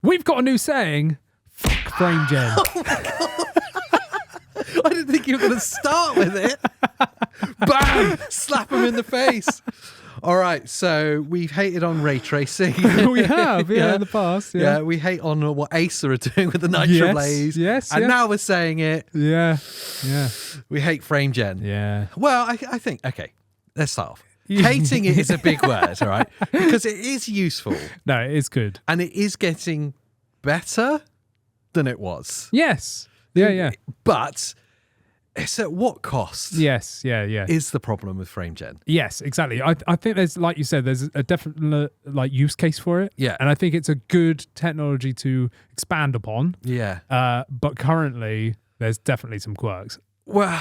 We've got a new saying. Fuck frame gen. Oh my God. I didn't think you were going to start with it. Bam! Slap him in the face. All right, so we've hated on ray tracing. We have, in the past. Yeah, we hate on what Acer are doing with the Nitro Blaze. Yes, and now we're saying it. Yeah. We hate frame gen. Yeah. Well, I think, okay, let's start off. Hating it is a big word, all right? Because it is useful. No, it is good. And it is getting better than it was. Yes. Yeah. But it's at what cost? Yes. Yeah. Is the problem with frame gen. Yes, exactly. I think there's, like you said, there's a definite use case for it. Yeah. And I think it's a good technology to expand upon. Yeah. But currently, there's definitely some quirks. Well,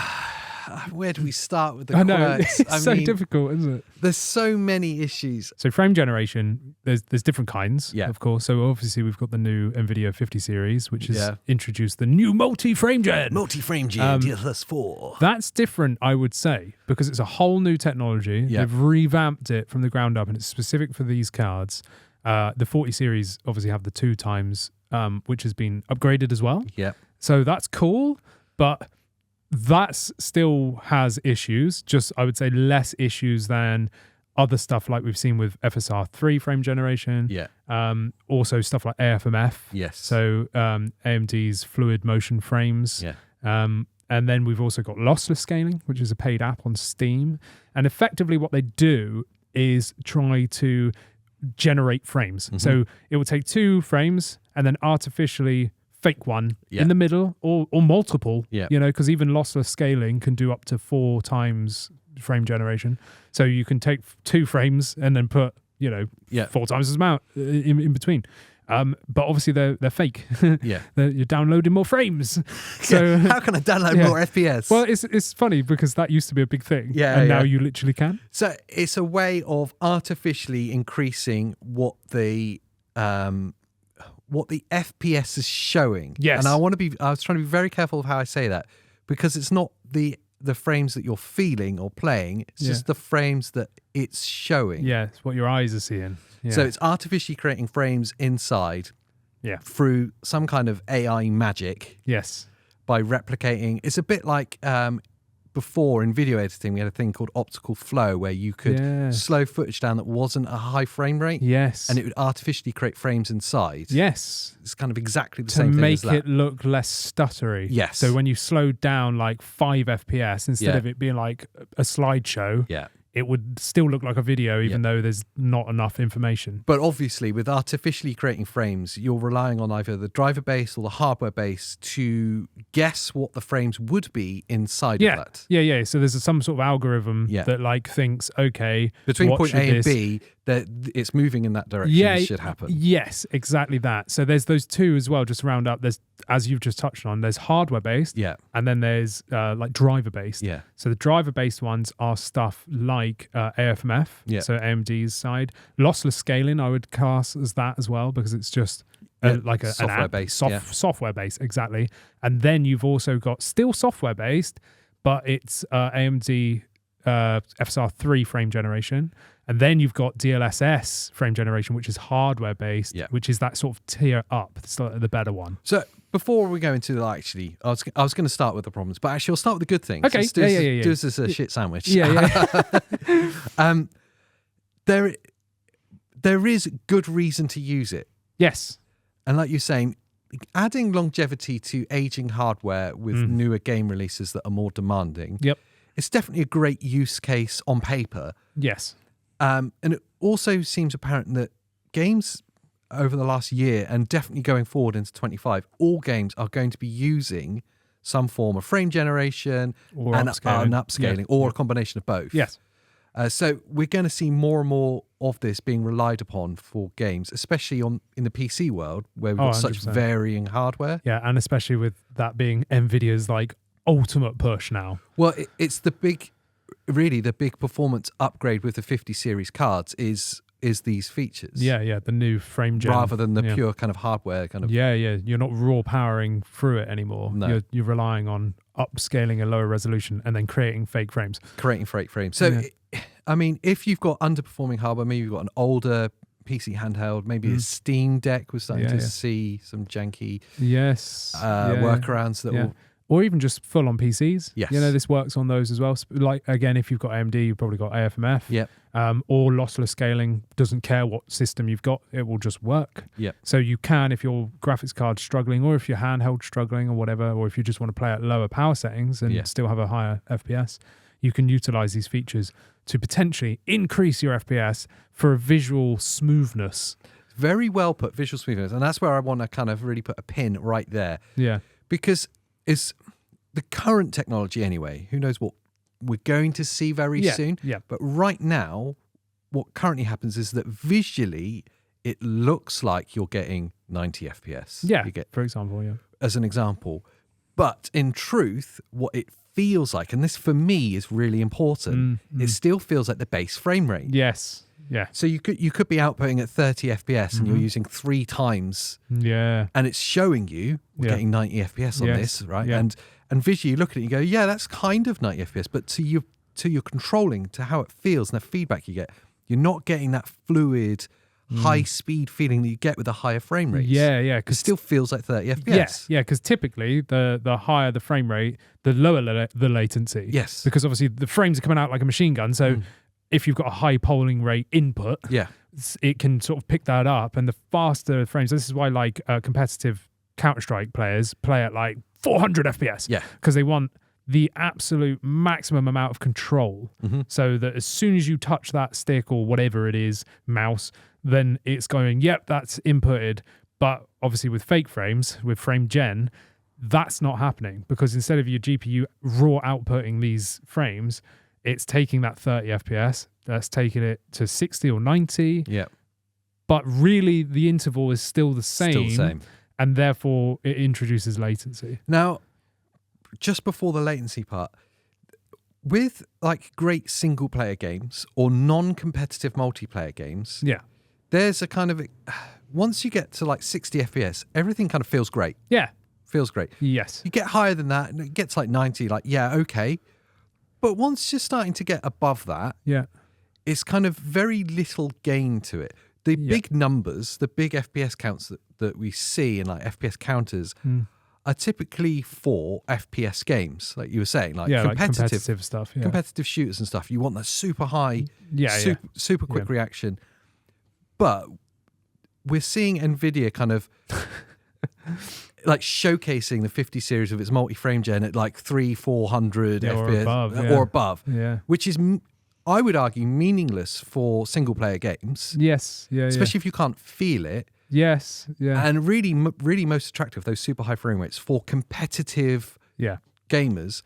where do we start with the I know, quirks? it's so difficult, isn't it? There's so many issues. So frame generation, there's different kinds, Yeah. of course. So obviously we've got the new NVIDIA 50 series, which has introduced the new multi-frame gen. Multi-frame gen, DLSS 4. That's different, I would say, because it's a whole new technology. Yeah. They've revamped it from the ground up, and it's specific for these cards. The 40 series obviously have the 2 times, which has been upgraded as well. Yeah. So that's cool, but that still has issues, just I would say less issues than other stuff like we've seen with FSR3 frame generation. Yeah. Also stuff like AFMF. Yes. So AMD's fluid motion frames. Yeah. And then we've also got lossless scaling, which is a paid app on Steam. And effectively what they do is try to generate frames. Mm-hmm. So it will take 2 frames and then artificially fake one Yeah. in the middle or multiple, Yeah. because even lossless scaling can do up to 4 times frame generation. So you can take 2 frames and then put, 4 times as amount in between. But obviously they're fake. Yeah. You're downloading more frames. So how can I download more FPS? Well, it's funny because that used to be a big thing. Yeah, and yeah. now you literally can. So it's a way of artificially increasing what the FPS is showing. Yes. And I was trying to be very careful of how I say that, because it's not the frames that you're feeling or playing, it's just the frames that it's showing. Yeah, it's what your eyes are seeing. Yeah. So it's artificially creating frames inside through some kind of AI magic. Yes. By replicating. It's a bit like before in video editing, we had a thing called optical flow where you could slow footage down that wasn't a high frame rate. Yes. And it would artificially create frames inside. Yes. It's kind of exactly the same thing as that. To make it look less stuttery. Yes. So when you slowed down like 5 FPS, instead of it being like a slideshow, it would still look like a video, even though there's not enough information. But obviously, with artificially creating frames, you're relying on either the driver base or the hardware base to guess what the frames would be inside of that. Yeah. So there's some sort of algorithm that like thinks, okay, between what point A and this B, that it's moving in that direction. It should happen. Yes, exactly that. So there's those 2 as well, just to round up. There's, as you've just touched on, there's hardware based, and then there's like driver based. Yeah. So the driver based ones are stuff like AFMF, so AMD's side. Lossless scaling, I would class as that as well, because it's just like a software based. Software based, exactly. And then you've also got still software based, but it's AMD FSR3 frame generation. And then you've got DLSS frame generation, which is hardware based, which is that sort of tier up. It's the better one. So before we go into I was going to start with the problems, but actually I'll start with the good things. Okay. Do this as a shit sandwich. Yeah. There is good reason to use it. Yes. And like you're saying, adding longevity to aging hardware with newer game releases that are more demanding. Yep. It's definitely a great use case on paper. Yes. And it also seems apparent that games over the last year, and definitely going forward into 25, all games are going to be using some form of frame generation or and upscaling, or a combination of both. Yes. So we're going to see more and more of this being relied upon for games, especially in the PC world where we've got such 100%. varying hardware. Yeah, and especially with that being NVIDIA's like ultimate push now. Well, it's the big performance upgrade with the 50 series cards is these features. Yeah, the new frame gen. Rather than the pure kind of hardware kind of. Yeah, you're not raw powering through it anymore. No. You're relying on upscaling a lower resolution and then creating fake frames. So, I mean, if you've got underperforming hardware, maybe you've got an older PC handheld, maybe a Steam Deck was starting to see some janky workarounds that will... Or even just full on PCs. Yes. This works on those as well. Like, again, if you've got AMD, you've probably got AFMF. Yep. Or lossless scaling. Doesn't care what system you've got, it will just work. Yep. So you can, if your graphics card's struggling, or if your handheld struggling or whatever, or if you just want to play at lower power settings and still have a higher FPS, you can utilize these features to potentially increase your FPS for a visual smoothness. Very well put, visual smoothness. And that's where I want to kind of really put a pin right there. Yeah. Because it's the current technology anyway. Who knows what we're going to see very soon. Yeah. But right now, what currently happens is that visually, it looks like you're getting 90 FPS. Yeah, you get, for example, as an example. But in truth, what it feels like, and this for me is really important, it still feels like the base frame rate. Yes. Yeah. So you could be outputting at 30 FPS and you're using 3 times. Yeah. And it's showing you we're getting 90 FPS on this, right? Yeah. And visually you look at it and you go, yeah, that's kind of 90 FPS. But to your controlling, to how it feels and the feedback you get, you're not getting that fluid, high speed feeling that you get with the higher frame rates. Yeah, yeah. It still feels like 30 FPS. Yeah, because typically the higher the frame rate, the lower the latency. Yes. Because obviously the frames are coming out like a machine gun. So if you've got a high polling rate input, it can sort of pick that up. And the faster frames, this is why like competitive Counter-Strike players play at like 400 FPS. Yeah. Because they want the absolute maximum amount of control, so that as soon as you touch that stick or whatever it is, mouse, then it's going, yep, that's inputted. But obviously with fake frames, with frame gen, that's not happening, because instead of your GPU raw outputting these frames, it's taking that 30 FPS, that's taking it to 60 or 90. Yeah. But really the interval is still the same. Still the same. And therefore it introduces latency. Now, just before the latency part, with like great single player games or non-competitive multiplayer games, there's a kind of, once you get to like 60 FPS, everything kind of feels great. Yeah. Feels great. Yes. You get higher than that and it gets like 90, like, yeah, okay. But once you're starting to get above that, it's kind of very little gain to it. The big numbers, the big FPS counts that we see in like FPS counters are typically for FPS games, like you were saying, like competitive stuff, competitive shooters and stuff. You want that super high, super quick reaction. But we're seeing NVIDIA kind of like showcasing the 50 series of its multi-frame gen at like 300-400 FPS or above, which is, I would argue, meaningless for single player games. Yes, especially if you can't feel it. Yes, and really most attractive, those super high frame rates for competitive gamers,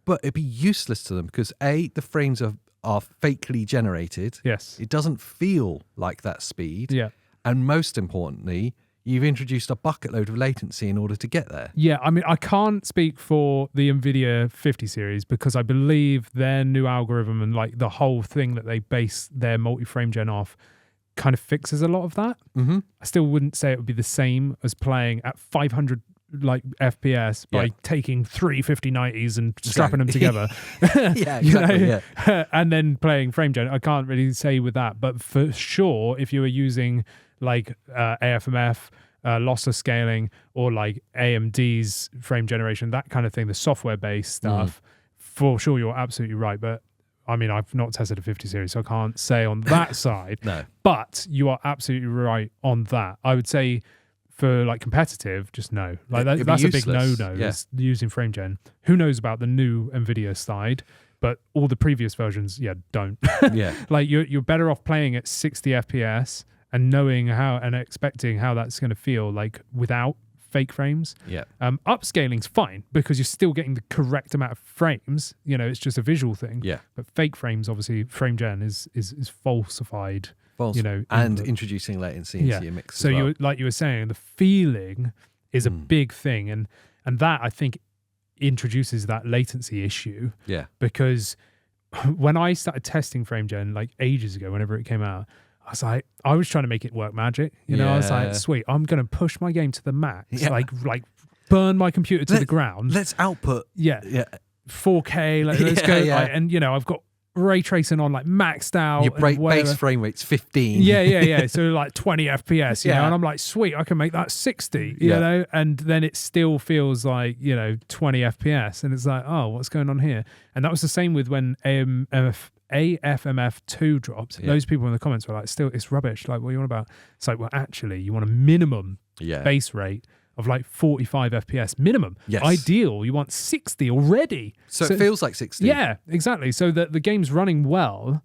but it'd be useless to them because A, the frames are fakely generated. Yes, it doesn't feel like that speed. Yeah, and most importantly, you've introduced a bucket load of latency in order to get there. Yeah, I mean, I can't speak for the NVIDIA 50 series because I believe their new algorithm and like the whole thing that they base their multi-frame gen off kind of fixes a lot of that. I still wouldn't say it would be the same as playing at 500 like FPS by taking 3 5090s and strapping them together. And then playing frame gen. I can't really say with that, but for sure, if you were using like AFMF, lossless scaling, or like AMD's frame generation, that kind of thing, the software-based stuff, for sure, you're absolutely right. But I mean, I've not tested a 50 series, so I can't say on that side. No. But you are absolutely right on that. I would say for like competitive, just no. Like that's a big no-no, is using frame gen. Who knows about the new NVIDIA side? But all the previous versions, don't. Like you're better off playing at 60 FPS and knowing how and expecting how that's going to feel like without fake frames. Upscaling's fine because you're still getting the correct amount of frames. It's just a visual thing. But fake frames, obviously, frame gen is falsified. And introducing latency into your mix. So you like you were saying, the feeling is a big thing, and that I think introduces that latency issue. Because when I started testing frame gen like ages ago, whenever it came out, I was trying to make it work magic. I was like, sweet, I'm going to push my game to the max, like burn my computer to the ground. Let's output. 4K. Let's go. And I've got ray tracing on like maxed out. Your base frame rate's 15. Yeah. So like 20 FPS, you know, Yeah. and I'm like, sweet, I can make that 60, you Yeah. know, and then it still feels like, you know, 20 FPS. And it's like, oh, what's going on here? And that was the same with when AFMF2 dropped. Yeah. Those people in the comments were like, still, it's rubbish. Like, what are you on about? It's like, well, actually, you want a minimum base rate of like 45 FPS minimum. Yes. Ideal, you want 60 already. So it feels like 60. Yeah, exactly. So that the game's running well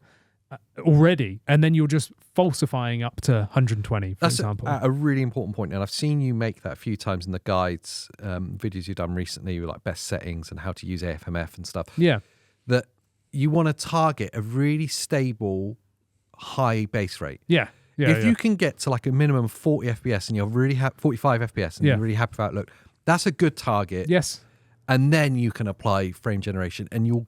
already, and then you're just falsifying up to 120, for example. That's a really important point, and I've seen you make that a few times in the guides, videos you've done recently, with like best settings and how to use AFMF and stuff. Yeah. That you want to target a really stable, high base rate. Yeah. If you can get to like a minimum of 40 FPS and you're really 45 FPS and you're really happy with that look, that's a good target. Yes. And then you can apply frame generation, and you'll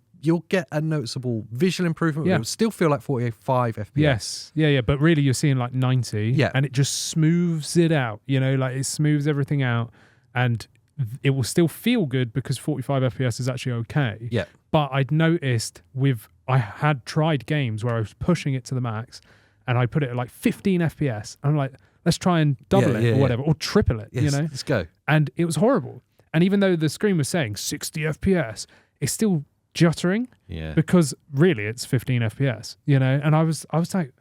get a noticeable visual improvement. Yeah. It'll still feel like 45 FPS. Yes. Yeah. But really, you're seeing like 90. Yeah. And it just smooths it out. You know, like it smooths everything out, and it will still feel good because 45 FPS is actually okay. Yeah. But I'd noticed I had tried games where I was pushing it to the max, and I put it at like 15 FPS. I'm like, let's try and double it or whatever, or triple it, you know? Let's go. And it was horrible. And even though the screen was saying 60 FPS, it's still juttering because really it's 15 FPS, you know? And I was like,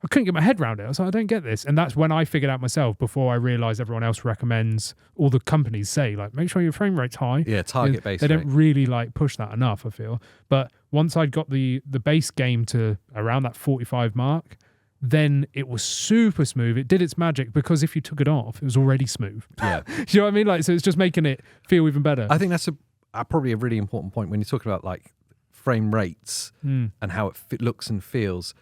I couldn't get my head around it. I was like, I don't get this. And that's when I figured out myself, before I realized everyone else recommends, all the companies say, like, make sure your frame rate's high. Yeah, target base They rate. don't really like push that enough, I feel. But once I'd got the base game to around that 45 mark, then it was super smooth. It did its magic, because if you took it off, it was already smooth. Yeah. You know what I mean? Like, so it's just making it feel even better. I think that's probably a really important point when you're talking about like frame rates and how it looks and feels.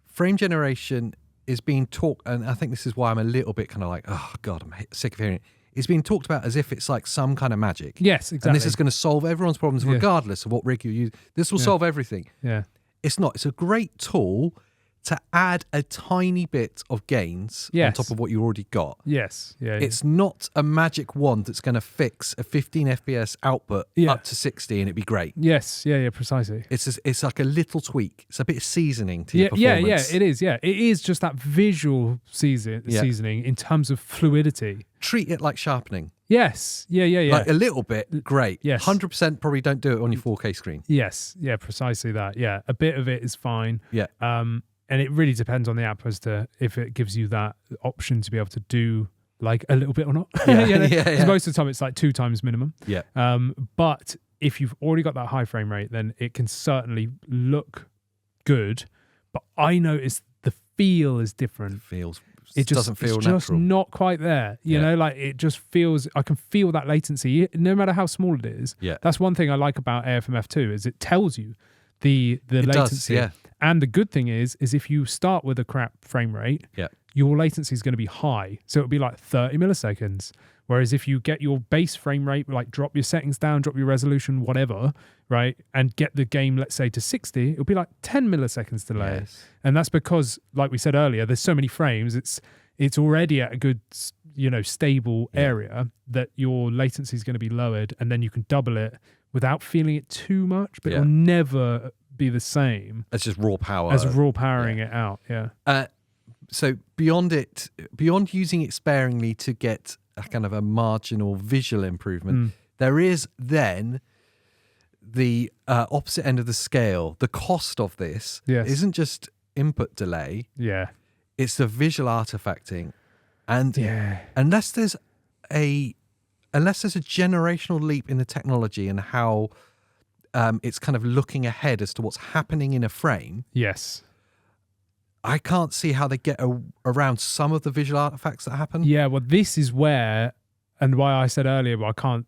Frame generation is being talked, and I think this is why I'm a little bit kind of like, oh God, I'm sick of hearing it. It's being talked about as if it's like some kind of magic. Yes, exactly. And this is going to solve everyone's problems regardless of what rig you use. This will solve everything. Yeah. It's not. It's a great tool to add a tiny bit of gains on top of what you already got. Yes. Yeah. It's not a magic wand that's going to fix a 15 FPS output up to 60 and it'd be great. Yes. Yeah. Precisely. It's like a little tweak. It's a bit of seasoning to your performance. Yeah. It is. Yeah. It is just that visual seasoning in terms of fluidity. Treat it like sharpening. Yes. Yeah. Like a little bit, great. Yes. 100% probably don't do it on your 4K screen. Yes. Yeah. Precisely that. Yeah. A bit of it is fine. Yeah. And it really depends on the app as to if it gives you that option to be able to do like a little bit or not. Because most of the time it's like 2 times minimum. Yeah. But if you've already got that high frame rate, then it can certainly look good. But I noticed the feel is different. It doesn't feel it's natural. just not quite there. You know, like it just feels, I can feel that latency no matter how small it is. Yeah. That's one thing I like about AFMF2 is it tells you the latency. Does, yeah. And the good thing is if you start with a crap frame rate, your latency is going to be high. So it'll be like 30 milliseconds. Whereas if you get your base frame rate, like drop your settings down, drop your resolution, whatever, right, and get the game, let's say, to 60, it'll be like 10 milliseconds delay. Yes. And that's because, like we said earlier, there's so many frames, it's already at a good, you know, stable area that your latency is going to be lowered, and then you can double it without feeling it too much, but it'll never be the same. It's just raw power. As raw powering it out, So beyond using it sparingly to get a kind of a marginal visual improvement, there is then the opposite end of the scale. The cost of this isn't just input delay. Yeah. It's the visual artifacting. And unless there's a generational leap in the technology and how it's kind of looking ahead as to what's happening in a frame. Yes. I can't see how they get around some of the visual artifacts that happen. Yeah, well, this is where, and why I said earlier, I can't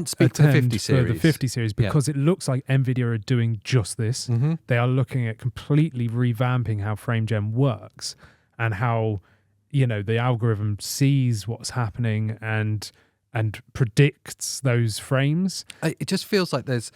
speak to the 50 series. For the 50 series, because it looks like NVIDIA are doing just this. Mm-hmm. They are looking at completely revamping how FrameGen works and how, you know, the algorithm sees what's happening and predicts those frames. It just feels like there's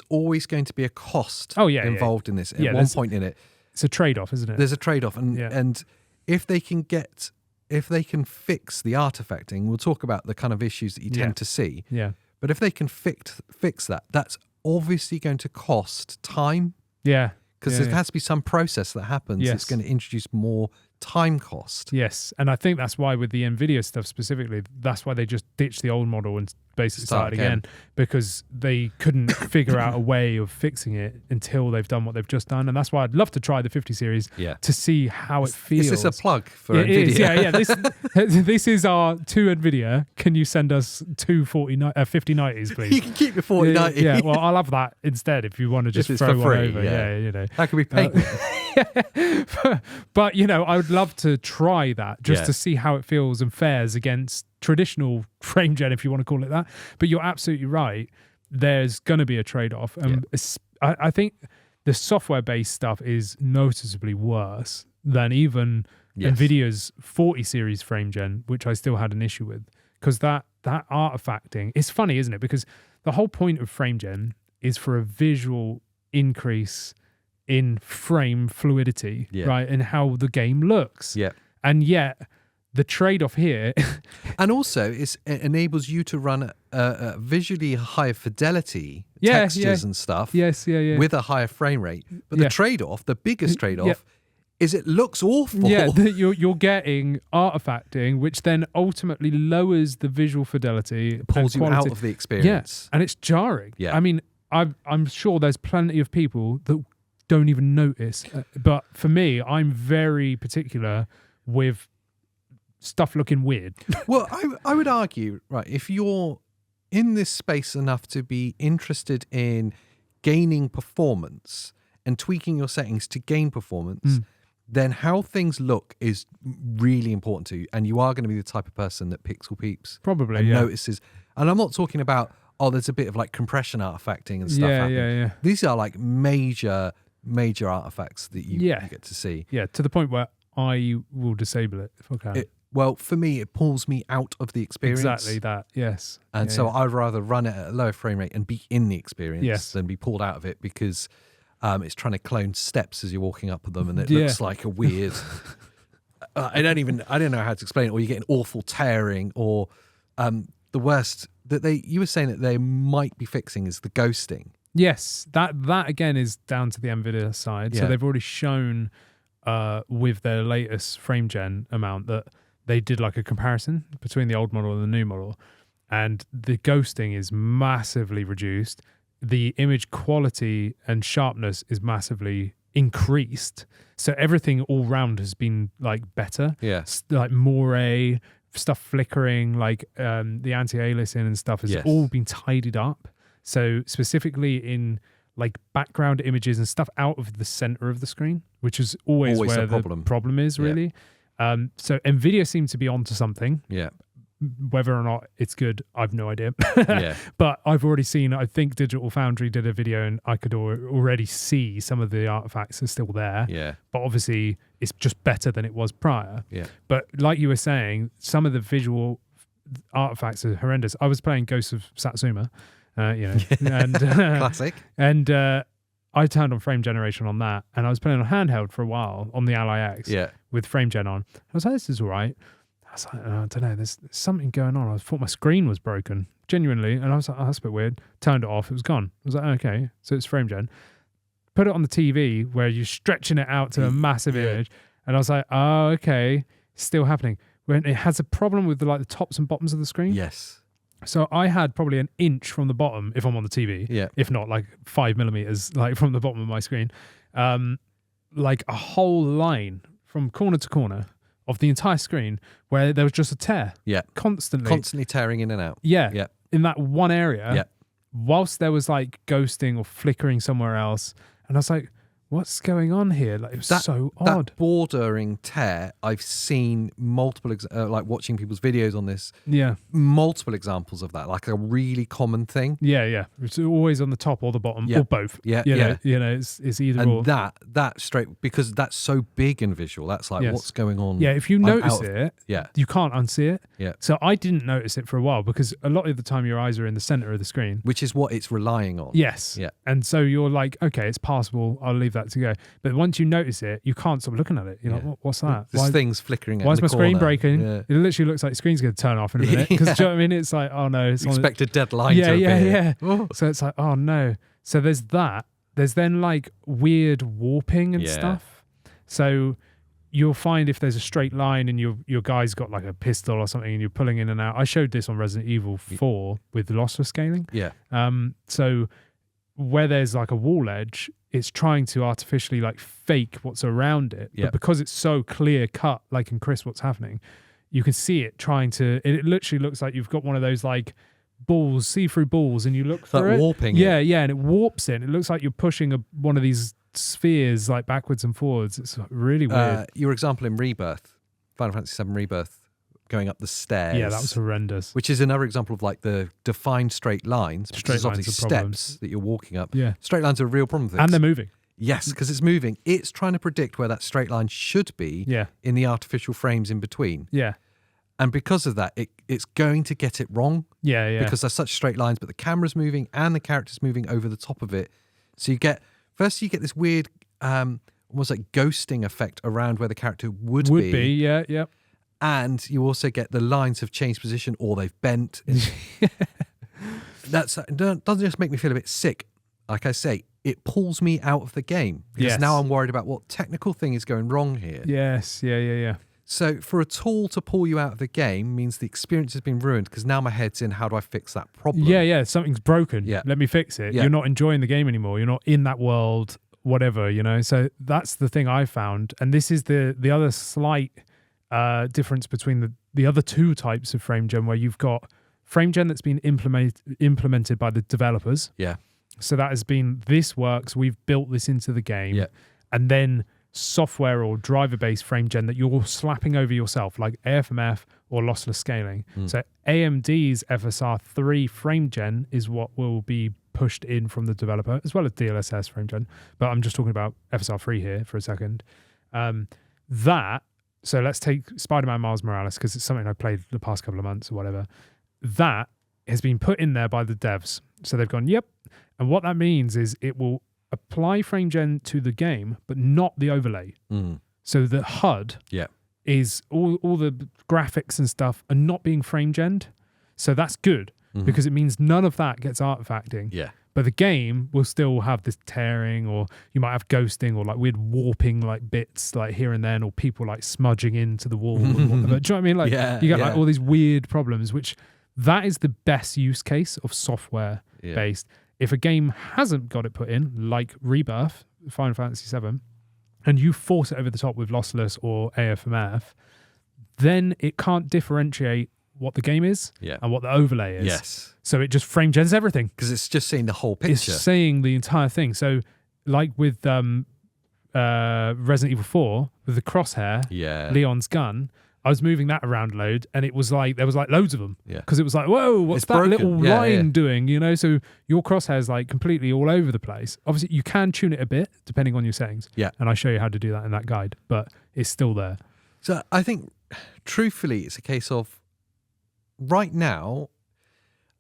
always going to be a cost involved in this at one point in it. It's a trade-off, isn't it? There's a trade-off, and if they can fix the artifacting, we'll talk about the kind of issues that you tend to see. Yeah. But if they can fix that, that's obviously going to cost time. Yeah. because there has to be some process that happens. Yes. It's going to introduce more time cost. Yes, and I think that's why with the NVIDIA stuff specifically, that's why they just ditched the old model and basically started again, because they couldn't figure out a way of fixing it until they've done what they've just done. And that's why I'd love to try the 50 series to see how it feels. Is this a plug for it NVIDIA? Is, yeah. This is our to NVIDIA. Can you send us two 5090s, please? You can keep your 4090. Yeah, well, I'll have that instead if you want to just throw one free, over. Yeah, you know. That could be paid. But, you know, I would love to try that just to see how it feels and fares against traditional frame gen, if you want to call it that. But you're absolutely right. There's going to be a trade-off. I think the software-based stuff is noticeably worse than even NVIDIA's 40 series frame gen, which I still had an issue with. Because that artifacting, it's funny, isn't it? Because the whole point of frame gen is for a visual increase in frame fluidity, right? And how the game looks. Yeah. And yet the trade-off here... and also it enables you to run a visually higher fidelity textures and stuff with a higher frame rate. But the trade-off, the biggest trade-off, is it looks awful. Yeah, you're getting artifacting, which then ultimately lowers the visual fidelity. It pulls you out of the experience. Yeah, and it's jarring. Yeah. I mean, I'm sure there's plenty of people that don't even notice. But for me, I'm very particular with stuff looking weird. Well, I would argue, right, if you're in this space enough to be interested in gaining performance and tweaking your settings to gain performance, then how things look is really important to you. And you are going to be the type of person that pixel peeps. Probably, and notices. And I'm not talking about, there's a bit of like compression artifacting and stuff happening. Yeah. These are like major artifacts that you get to see. Yeah, to the point where I will disable it if I can. Well, for me, it pulls me out of the experience. Exactly that, yes. And so I'd rather run it at a lower frame rate and be in the experience than be pulled out of it, because it's trying to clone steps as you're walking up them, and it looks like a weird... I don't know how to explain it, or you get an awful tearing, or the worst that you were saying that they might be fixing is the ghosting. Yes, that again is down to the NVIDIA side. So they've already shown with their latest frame gen amount that they did like a comparison between the old model and the new model, and the ghosting is massively reduced. The image quality and sharpness is massively increased. So everything all round has been like better. Yeah. Like moire, stuff flickering, like the anti-aliasing and stuff has all been tidied up. So specifically in like background images and stuff out of the center of the screen, which is always where the problem is, really. So NVIDIA seems to be onto something. Yeah. Whether or not it's good, I've no idea. But I've already seen, I think Digital Foundry did a video and I could already see some of the artifacts are still there. Yeah. But obviously it's just better than it was prior. Yeah. But like you were saying, some of the visual artifacts are horrendous. I was playing Ghosts of Satsuma, and classic. And I turned on frame generation on that, and I was playing on handheld for a while on the Ally X with frame gen on. I was like, this is all right. I was like, I don't know, there's something going on. I thought my screen was broken, genuinely. And I was like, that's a bit weird. Turned it off, it was gone. I was like, okay, so it's frame gen. Put it on the TV where you're stretching it out to a massive image. And I was like, oh, okay, still happening. When it has a problem with the tops and bottoms of the screen. Yes. So I had probably an inch from the bottom if I'm on the TV. Yeah. If not like 5 millimeters, like from the bottom of my screen. Like a whole line from corner to corner of the entire screen where there was just a tear. Yeah. Constantly tearing in and out. Yeah. Yeah. In that one area. Yeah. Whilst there was like ghosting or flickering somewhere else. And I was like, what's going on here? Like, it was so odd. That bordering tear, I've seen multiple, like watching people's videos on this. Yeah. Multiple examples of that, like a really common thing. Yeah. It's always on the top or the bottom or both. Yeah. You know, it's either and or. that straight, because that's so big and visual. That's like, what's going on? Yeah, if you notice it, you can't unsee it. Yeah. So I didn't notice it for a while because a lot of the time your eyes are in the center of the screen. Which is what it's relying on. Yes. Yeah. And so you're like, okay, it's passable. I'll leave that to go. But once you notice it, you can't stop looking at it. You're like, what's that? There's things flickering out. Why is my screen breaking? Yeah. It literally looks like the screen's going to turn off in a minute. Because do you know what I mean? It's like, oh no. It's you expect a deadline to appear. Yeah. So it's like, oh no. So there's that. there's then like weird warping and stuff. So you'll find if there's a straight line and your guy's got like a pistol or something and you're pulling in and out. I showed this on Resident Evil 4 with lossless scaling. Yeah. So where there's like a wall edge, it's trying to artificially like fake what's around it. But because it's so clear cut, like in Chris, what's happening, you can see it trying to, it literally looks like you've got one of those like balls, see-through balls, and you look through it. Warping yeah, and it warps it. It looks like you're pushing one of these spheres like backwards and forwards. It's really weird. Your example in Rebirth, Final Fantasy VII Rebirth, going up the stairs. Yeah, that was horrendous. Which is another example of like the defined straight lines. Straight lines obviously are problems. steps that you're walking up. Yeah. Straight lines are a real problem. And they're moving. Yes, because it's moving. It's trying to predict where that straight line should be in the artificial frames in between. Yeah. And because of that, it's going to get it wrong. Yeah. Because they're such straight lines, but the camera's moving and the character's moving over the top of it. So you get this weird, almost like ghosting effect around where the character would be. Yeah. And you also get the lines have changed position or they've bent. That doesn't just make me feel a bit sick. Like I say, it pulls me out of the game because now I'm worried about what technical thing is going wrong here. Yes. Yeah. So for a tool to pull you out of the game means the experience has been ruined because now my head's in, how do I fix that problem? Yeah. Something's broken. Yeah. Let me fix it. Yeah. You're not enjoying the game anymore. You're not in that world, whatever, So that's the thing I found. And this is the other slight difference between the other two types of frame gen, where you've got frame gen that's been implemented by the developers. Yeah. So that has been, this works, we've built this into the game. Yeah. And then software or driver-based frame gen that you're slapping over yourself, like AFMF or lossless scaling. So AMD's FSR 3 frame gen is what will be pushed in from the developer, as well as DLSS frame gen. But I'm just talking about FSR 3 here for a second. So let's take Spider-Man Miles Morales, because it's something I played the past couple of months or whatever. That has been put in there by the devs. So they've gone, yep. And what that means is it will apply frame gen to the game, but not the overlay. So the HUD is all the graphics and stuff are not being frame gened. So that's good because it means none of that gets artifacting. Yeah. But the game will still have this tearing, or you might have ghosting, or like weird warping like bits like here and then, or people like smudging into the wall. And whatever. Do you know what I mean? Like you get like all these weird problems, which that is the best use case of software based. If a game hasn't got it put in, like Rebirth, Final Fantasy VII, and you force it over the top with lossless or AFMF, then it can't differentiate what the game is and what the overlay is. Yes. So it just frame gens everything. Because it's just seeing the whole picture. It's saying the entire thing. So like with Resident Evil 4, with the crosshair, Leon's gun, I was moving that around a load, and it was like there was like loads of them because it was like, whoa, what's that little line doing? So your crosshair's like completely all over the place. Obviously, you can tune it a bit depending on your settings. Yeah, and I show you how to do that in that guide, but it's still there. So I think, truthfully, it's a case of right now.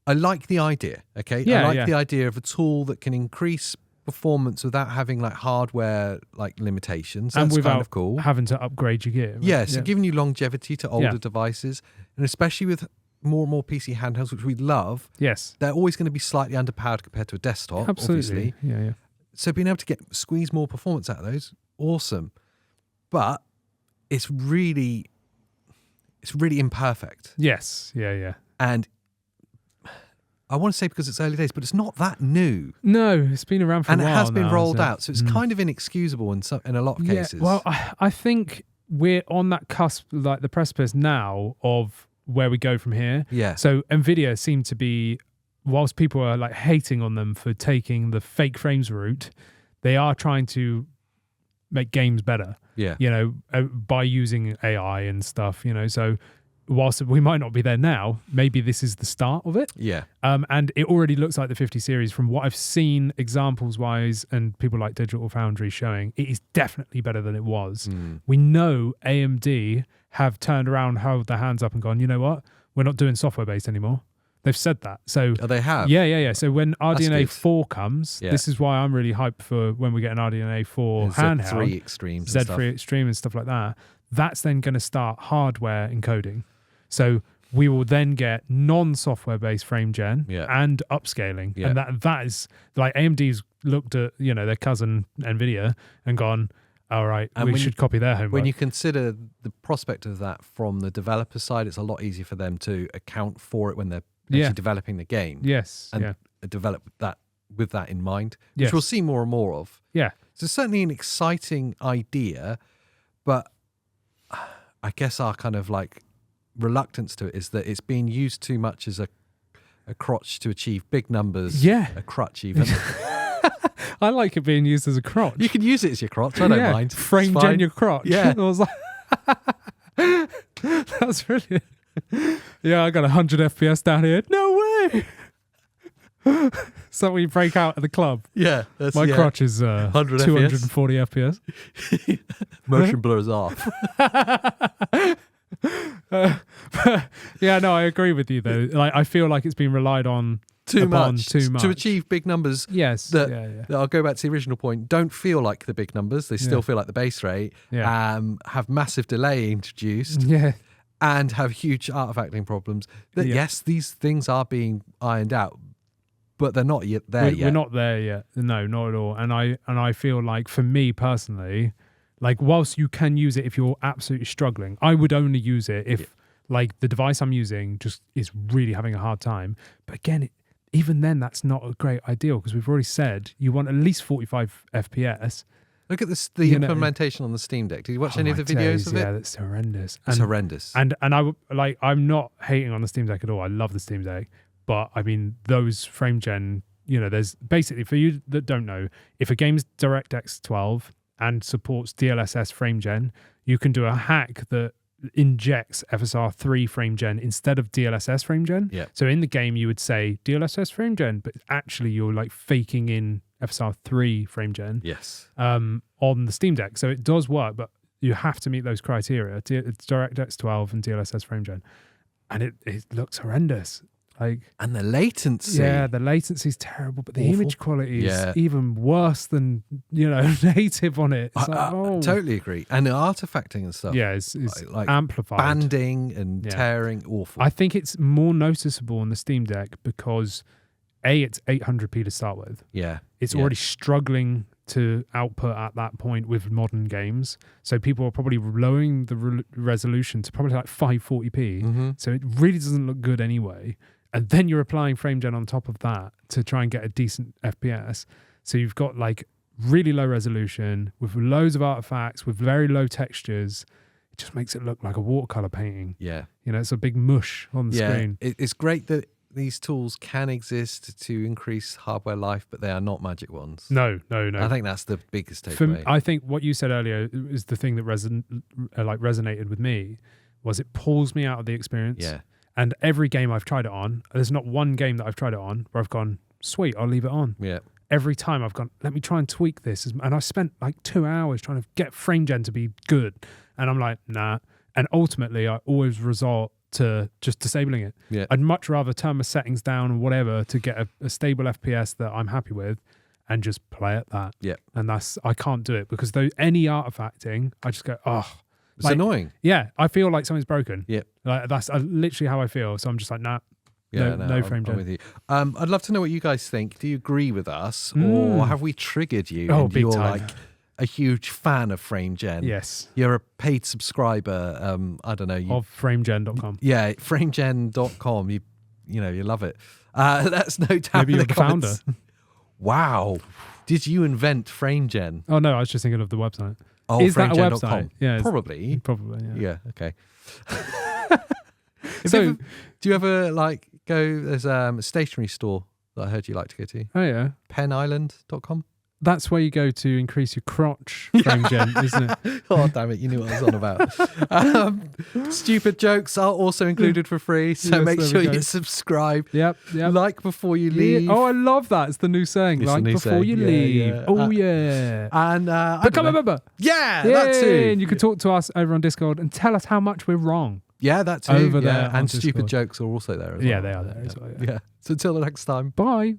I like the idea. Okay, I like the idea of a tool that can increase performance without having like hardware like limitations. That's and without kind of cool. Having to upgrade your gear. Right? So giving you longevity to older devices, and especially with more and more PC handhelds, which we love. Yes, they're always going to be slightly underpowered compared to a desktop. Absolutely. Obviously. Yeah. So being able to squeeze more performance out of those, awesome. But it's really imperfect. Yes. Yeah. And I want to say because it's early days, but it's not that new. No, it's been around for a while. And it has been now, rolled out. So it's kind of inexcusable in a lot of cases. Well, I think we're on that cusp, like the precipice now of where we go from here. Yeah. So NVIDIA seem to be, whilst people are like hating on them for taking the fake frames route, they are trying to make games better. Yeah. By using AI and stuff, so whilst we might not be there now, maybe this is the start of it. Yeah. And it already looks like the 50 series from what I've seen examples wise and people like Digital Foundry showing, it is definitely better than it was. We know AMD have turned around, held their hands up and gone, you know what? We're not doing software based anymore. They've said that. So they have. Yeah. So when RDNA 4 comes, this is why I'm really hyped for when we get an RDNA 4 handheld. Z3 Extreme. Z3 Extreme and stuff like that. That's then going to start hardware encoding. So we will then get non-software based frame gen and upscaling. Yeah. And that is like AMD's looked at, their cousin Nvidia and gone, all right, and we should copy their homework. When you consider the prospect of that from the developer side, it's a lot easier for them to account for it when they're actually developing the game. Yes. And develop that with that in mind, yes. which we'll see more and more of. Yeah. So certainly an exciting idea, but I guess our kind of like reluctance to it is that it's being used too much as a crotch to achieve big numbers. Yeah. A crutch even. I like it being used as a crotch. You can use it as your crotch. I don't mind. Frame gen your crotch. Yeah. I was like, that's brilliant. Yeah, I got 100 FPS down here. No way. So we break out at the club. Yeah. My crotch is 240 FPS. Motion blurs off. Yeah, no, I agree with you though. Like, I feel like it's been relied on too much to achieve big numbers. Yes. That I'll go back to the original point. Don't feel like the big numbers. They still feel like the base rate. Yeah. Have massive delay introduced. Yeah. And have huge artifacting problems. That yes, these things are being ironed out, but they're not yet there yet. We're not there yet. No, not at all. And I feel like for me personally, like whilst you can use it if you're absolutely struggling, I would only use it if like the device I'm using just is really having a hard time. But again, even then, that's not a great ideal because we've already said you want at least 45 FPS. Look at this, the implementation on the Steam Deck. Did you watch any of the videos of it? Yeah, that's horrendous. It's horrendous. And I'm not hating on the Steam Deck at all. I love the Steam Deck. But I mean, those frame gen, there's basically, for you that don't know, if a game's DirectX 12 and supports DLSS frame gen, you can do a hack that injects FSR 3 frame gen instead of DLSS frame gen. Yeah. So in the game, you would say DLSS frame gen, but actually you're like faking in FSR 3 frame gen. Yes. On the Steam Deck. So it does work, but you have to meet those criteria. It's DirectX 12 and DLSS frame gen. And it looks horrendous. And the latency. Yeah, the latency is terrible, but the image quality is even worse than native on it. I totally agree. And the artifacting and stuff. Yeah, it's like amplified. Banding and tearing, awful. I think it's more noticeable on the Steam Deck because it's 800p to start with. Yeah. It's already struggling to output at that point with modern games. So people are probably lowering the resolution to probably like 540p. Mm-hmm. So it really doesn't look good anyway. And then you're applying frame gen on top of that to try and get a decent FPS. So you've got like really low resolution with loads of artifacts, with very low textures. It just makes it look like a watercolor painting. Yeah. It's a big mush on the screen. It's great that these tools can exist to increase hardware life, but they are not magic wands. No. I think that's the biggest takeaway. I think what you said earlier is the thing that resonated with me was it pulls me out of the experience. Yeah. And every game I've tried it on, there's not one game that I've tried it on where I've gone, sweet, I'll leave it on. Yeah. Every time I've gone, let me try and tweak this. And I spent like 2 hours trying to get frame gen to be good. And I'm like, nah. And ultimately, I always resort to just disabling it. Yeah. I'd much rather turn my settings down or whatever to get a stable FPS that I'm happy with and just play at that. Yeah. And I can't do it because any artifacting, I just go, oh. It's annoying. Yeah, I feel like something's broken. Yeah. Like that's literally how I feel. So I'm just like, nah. Yeah, no frame gen. I'm with you. I'd love to know what you guys think. Do you agree with us, or have we triggered you? Oh, and big you're time. like a huge fan of frame gen. Yes. You're a paid subscriber. I don't know. Of framegen.com. Yeah, framegen.com. You love it. Let us know down Maybe in you're the the founder. comments. Wow. Did you invent FrameGen? Oh no, I was just thinking of the website. Oh, is that a website? Yeah, probably. Probably. Yeah. Yeah. Okay. So, do you ever like go? There's a stationery store that I heard you like to go to. Oh yeah. Penisland.com. That's where you go to increase your crotch frame gen, isn't it? Oh, damn it. You knew what I was on about. Stupid jokes are also included for free. So Yes, make there we sure go. you subscribe. Yep. Like before you leave. Oh, I love that. It's the new saying. It's the Like new before saying. you Yeah, leave. yeah. Oh, yeah. And Become a member. Yeah, that too. Yay, and you can talk to us over on Discord and tell us how much we're wrong. Yeah, that too. Over there on and stupid Discord. jokes are also there as well. Yeah, they are there as well. Yeah. So until the next time. Bye.